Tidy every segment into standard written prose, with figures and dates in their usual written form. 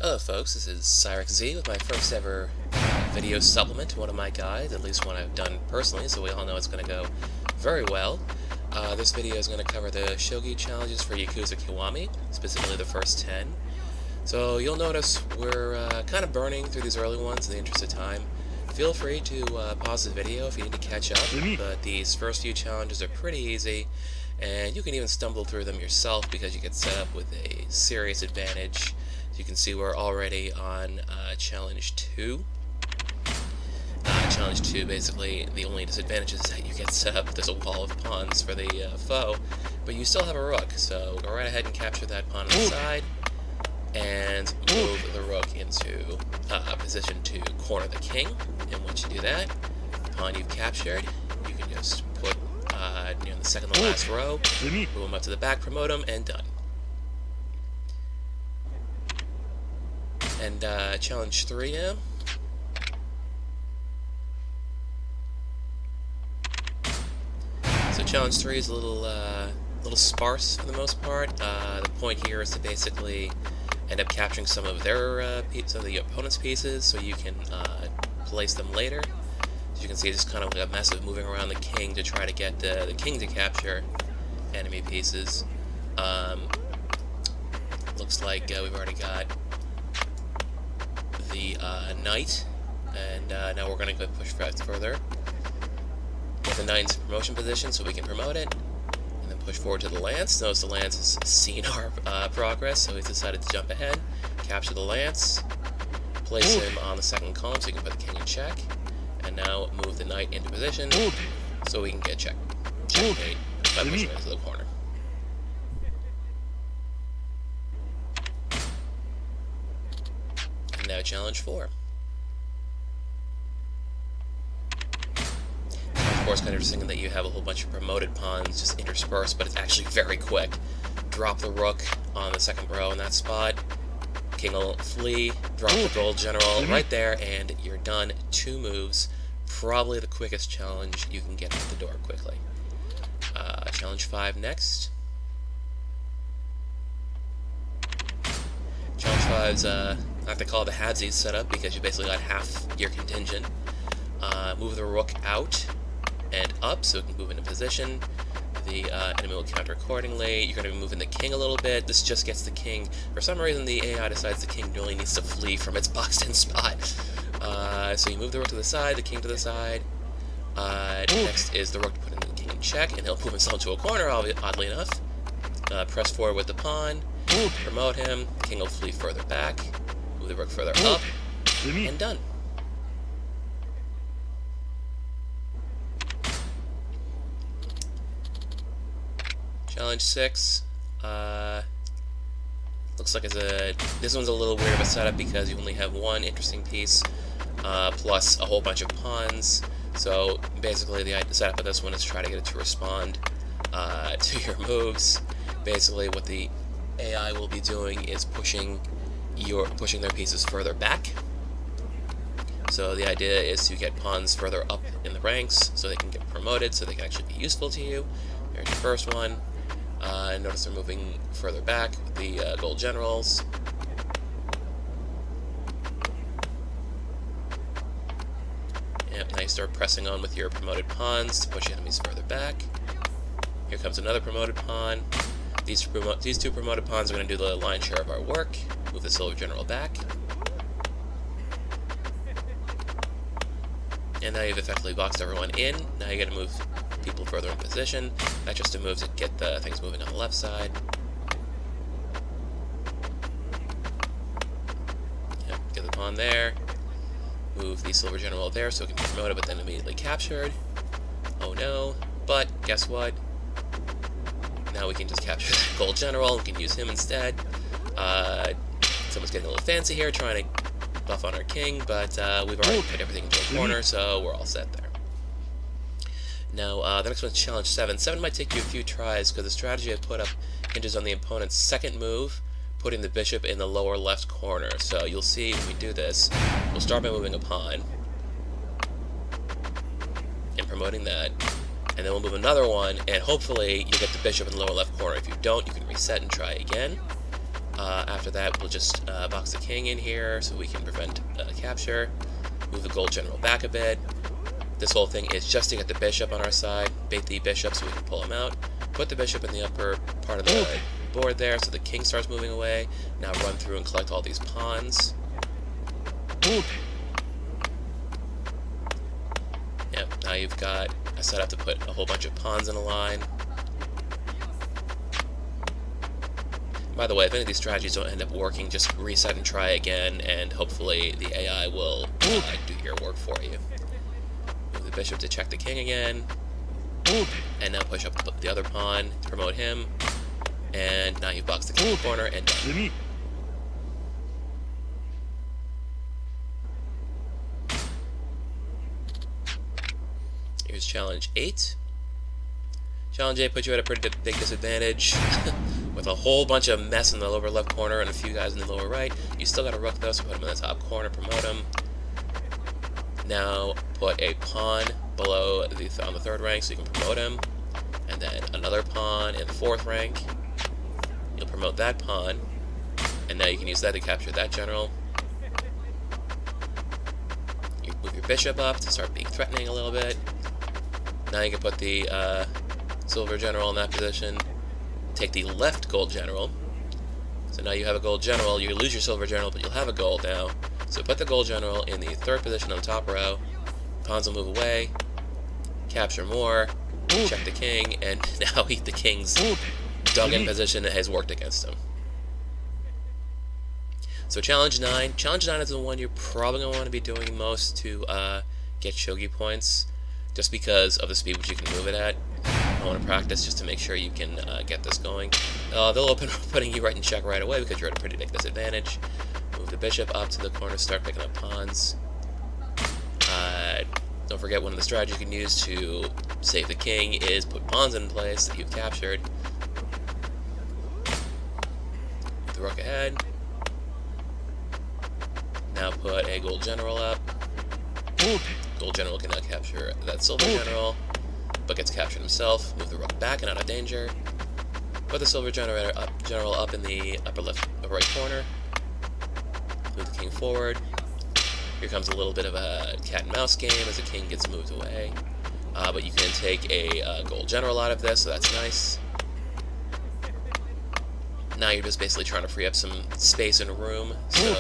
Hello folks, this is Cyrix Z with my first ever video supplement to one of my guides, at least one I've done personally, so we all know it's going to go very well. This video is going to cover the Shogi Challenges for Yakuza Kiwami, specifically the first 10. So you'll notice we're kind of burning through these early ones in the interest of time. Feel free to pause the video if you need to catch up, but these first few challenges are pretty easy, and you can even stumble through them yourself because you get set up with a serious advantage. You can see we're already on Challenge 2. Challenge 2, basically, the only disadvantage is that you get set up, there's a wall of pawns for the foe, but you still have a rook, so go right ahead and capture that pawn on the side, and move the rook into position to corner the king. And once you do that, the pawn you've captured, you can just put near the second to last row, move him up to the back, promote him, and done. And Challenge 3 now. So Challenge 3 is a little sparse for the most part. The point here is to basically end up capturing some of their some of the opponent's pieces, so you can place them later. As you can see, it's just kind of like a mess of moving around the king to try to get the king to capture enemy pieces. Looks like we've already got the knight, and now we're going to go push further. Get the knight into promotion position so we can promote it, and then push forward to the lance. Notice the lance has seen our progress, so he's decided to jump ahead, capture the lance, place him on the second column so you can put the king in check, and now move the knight into position so we can get checkmate by pushing it into the corner. Now Challenge 4. Of course, kind of interesting in that you have a whole bunch of promoted pawns just interspersed, but it's actually very quick. Drop the rook on the second row in that spot, king will flee, drop the gold general right there, and you're done. 2 moves. Probably the quickest challenge you can get out the door quickly. Challenge 5 next. Challenge 5's I have to call it a halvesies setup because you basically got half your contingent. Move the rook out and up so it can move into position. The enemy will counter accordingly. You're going to be moving the king a little bit. This just gets the king. For some reason, the AI decides the king really needs to flee from its boxed-in spot. So you move the rook to the side, the king to the side. Next is the rook to put in the king in check, and he'll move himself to a corner, oddly enough. Press forward with the pawn, promote him, the king will flee further back. The rook further up, and done. Challenge 6. Looks like this one's a little weird of a setup because you only have one interesting piece plus a whole bunch of pawns. So basically the setup of this one is try to get it to respond to your moves. Basically what the AI will be doing is pushing their pieces further back. So the idea is to get pawns further up in the ranks so they can get promoted, so they can actually be useful to you. Here's your first one. Notice they're moving further back with the gold generals. Yep, now you start pressing on with your promoted pawns to push enemies further back. Here comes another promoted pawn. These two promoted pawns are going to do the lion's share of our work. Move the silver general back. And now you've effectively boxed everyone in. Now you got to move people further in position. That's just a move to get the things moving on the left side. Yep, get the pawn there. Move the silver general there so it can be promoted, but then immediately captured. Oh no. But guess what? Now we can just capture that gold general. We can use him instead. Someone's getting a little fancy here, trying to buff on our king, but we've already put everything into a corner, so we're all set there. Now, the next one's Challenge 7. 7 might take you a few tries, because the strategy I put up hinges on the opponent's second move, putting the bishop in the lower left corner. So you'll see when we do this, we'll start by moving a pawn, and promoting that, and then we'll move another one, and hopefully you get the bishop in the lower left corner. If you don't, you can reset and try again. After that, we'll just box the king in here so we can prevent capture. Move the gold general back a bit. This whole thing is just to get the bishop on our side, bait the bishop so we can pull him out, put the bishop in the upper part of the board there so the king starts moving away. Now run through and collect all these pawns. Yep, now you've got a setup to put a whole bunch of pawns in a line. By the way, if any of these strategies don't end up working, just reset and try again, and hopefully the AI will do your work for you. Move the bishop to check the king again, and now push up the other pawn to promote him, and now you've boxed the king in the corner and done. Here's challenge 8. Challenge 8 puts you at a pretty big disadvantage with a whole bunch of mess in the lower left corner and a few guys in the lower right. You still got a rook though, so put him in the top corner, promote him. Now put a pawn below on the 3rd rank so you can promote him, and then another pawn in the 4th rank. You'll promote that pawn, and now you can use that to capture that general. You move your bishop up to start being threatening a little bit. Now you can put the silver general in that position. Take the left gold general. So now you have a gold general. You lose your silver general, but you'll have a gold now. So put the gold general in the 3rd position on the top row. Pawns will move away. Capture more. Check the king, and now the king's dug-in position has worked against him. So challenge 9. Challenge 9 is the one you're probably going to want to be doing most to get shogi points, just because of the speed which you can move it at. I want to practice just to make sure you can get this going. They'll open putting you right in check right away because you're at a pretty big disadvantage. Move the bishop up to the corner, start picking up pawns. Don't forget, one of the strategies you can use to save the king is put pawns in place that you've captured. Move the rook ahead. Now put a gold general up. Gold general can now capture that silver general, but gets captured himself. Move the rook back and out of danger. Put the silver general up in the upper right corner. Move the king forward. Here comes a little bit of a cat and mouse game as the king gets moved away. But you can take a gold general out of this, so that's nice. Now you're just basically trying to free up some space and room, so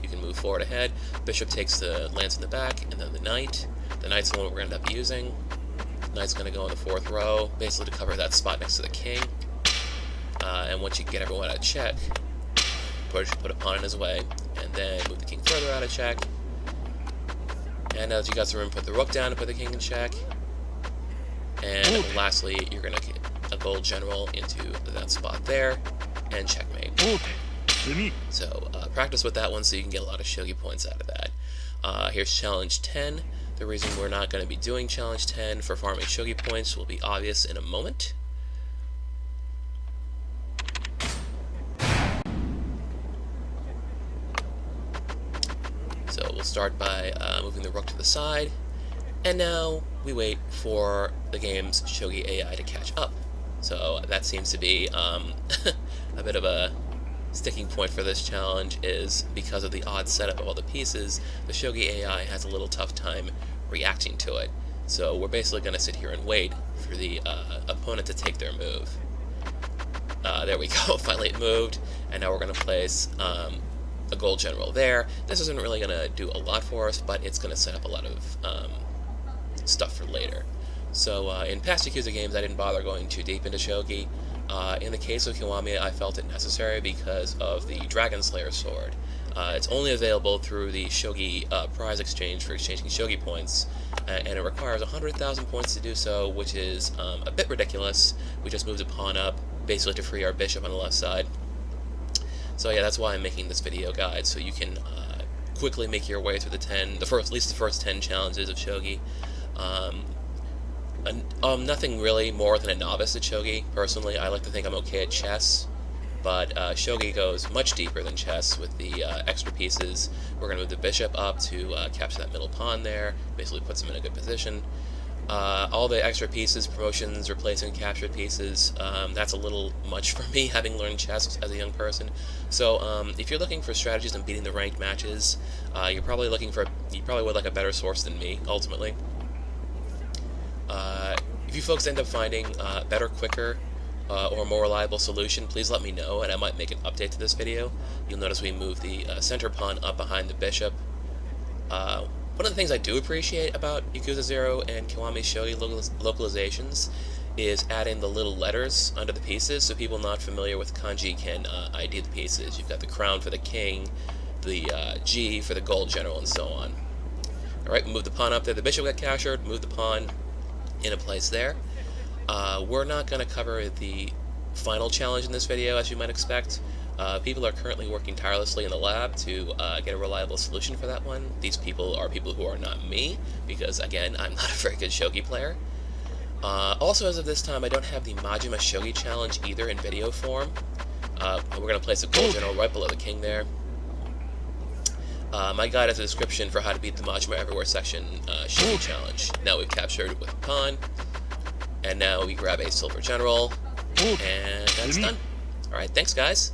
you can move forward ahead. Bishop takes the lance in the back, and then the knight. The knight's the one we're going to end up using. Knight's going to go in the 4th row, basically to cover that spot next to the king. And once you get everyone out of check, put a pawn in his way, and then move the king further out of check. And now that you got some room, put the rook down to put the king in check. And lastly, you're going to get a gold general into that spot there, and checkmate. So practice with that one so you can get a lot of shogi points out of that. Here's challenge 10. The reason we're not going to be doing challenge 10 for farming shogi points will be obvious in a moment. So we'll start by moving the rook to the side, and now we wait for the game's shogi AI to catch up. So that seems to be a bit of a sticking point for this challenge, is because of the odd setup of all the pieces, the shogi AI has a little tough time reacting to it. So we're basically going to sit here and wait for the opponent to take their move. There we go, finally it moved, and now we're going to place a gold general there. This isn't really going to do a lot for us, but it's going to set up a lot of stuff for later. So in past Yakuza games, I didn't bother going too deep into shogi. In the case of Kiwami, I felt it necessary because of the Dragon Slayer sword. It's only available through the shogi prize exchange for exchanging shogi points, and it requires 100,000 points to do so, which is a bit ridiculous. We just moved a pawn up, basically to free our bishop on the left side. So yeah, that's why I'm making this video guide, so you can quickly make your way through at least the first 10 challenges of shogi. Nothing really more than a novice at shogi. Personally, I like to think I'm okay at chess, but shogi goes much deeper than chess with the extra pieces. We're going to move the bishop up to capture that middle pawn there, basically puts him in a good position. All the extra pieces, promotions, replacing captured pieces, that's a little much for me, having learned chess as a young person. So if you're looking for strategies on beating the ranked matches, you probably would like a better source than me, ultimately. If you folks end up finding a better, quicker, or more reliable solution, please let me know, and I might make an update to this video. You'll notice we moved the center pawn up behind the bishop. One of the things I do appreciate about Yakuza 0 and Kiwami's Shogi localizations is adding the little letters under the pieces, so people not familiar with kanji can ID the pieces. You've got the crown for the king, the G for the gold general, and so on. Alright, we move the pawn up there. The bishop got captured, move the pawn in a place there. We're not going to cover the final challenge in this video, as you might expect. People are currently working tirelessly in the lab to get a reliable solution for that one. These people are people who are not me, because, again, I'm not a very good shogi player. Also, as of this time, I don't have the Majima Shogi Challenge either in video form. We're going to place a gold general right below the king there. My guide has a description for how to beat the Majima Everywhere section Shogi Challenge. Now we've captured with a pawn, and now we grab a silver general, and that's done. Alright, thanks guys.